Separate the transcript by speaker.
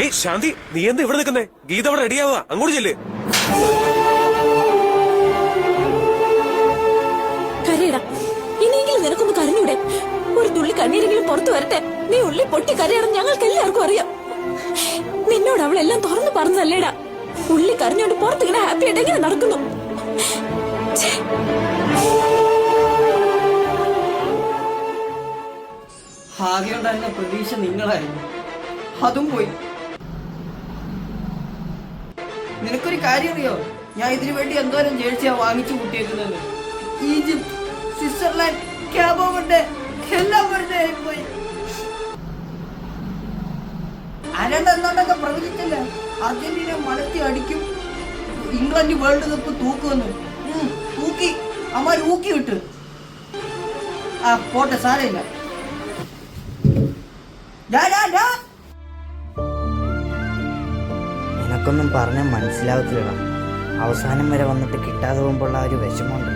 Speaker 1: ഏയ് ശാന്തി, നീ എന്താ ഇവിടെ നിൽക്കുന്നേ? ഗീത അവിടെ റെഡിയാവുക, അങ്ങോട്ട് ചെല്ല്.
Speaker 2: കരയടാ, ഇനിയെങ്കിലും നിനക്കൊന്ന് കരഞ്ഞൂടെ? ഒരു തുള്ളി കണ്ണീരെങ്കിലും പുറത്തു വരട്ടെ. നീ ഉള്ളി പൊട്ടി കരയണം, ഞങ്ങൾക്ക് എല്ലാവർക്കും അറിയാം. നിന്നോട് അവളെല്ലാം തുറന്നു പറഞ്ഞല്ലേടാ. ഉള്ളി കരഞ്ഞോണ്ട് പുറത്തിങ്ങനെ ഹാപ്പി ആയിട്ട് എങ്ങനെ നടക്കുന്നു?
Speaker 3: ആകെ ഉണ്ടായിരുന്ന പ്രതീക്ഷ നിങ്ങളായിരുന്നു, അതും പോയി. നിനക്കൊരു കാര്യം അറിയോ? ഞാൻ ഇതിനു വേണ്ടി എന്തോരം ജേഴ്സിയാ വാങ്ങിച്ചു കൂട്ടിയേക്കുന്നത്. ഈജിപ്ത്, സ്വിറ്റ്സർലാൻഡ്, ക്യാബോ വെർഡെ എല്ലാം വെറുതെ ആയിപ്പോയി. അരണ്ട എന്നോണ്ടൊക്കെ പ്രവചിച്ചില്ല, അർജന്റീന മലത്തി അടിക്കും, ഇംഗ്ലണ്ട് വേൾഡ് കപ്പ് തൂക്കുമെന്ന്. തൂക്കി, അമ്മ ഊക്കി വിട്ട്. ആ പോട്ടെ, സാരമില്ല.
Speaker 4: നിനക്കൊന്നും പറഞ്ഞാൽ മനസ്സിലാവത്തില്ലടാ. അവസാനം വരെ വന്നിട്ട് കിട്ടാതെ പോകുമ്പോഴുള്ള ഒരു വിഷമമുണ്ട്.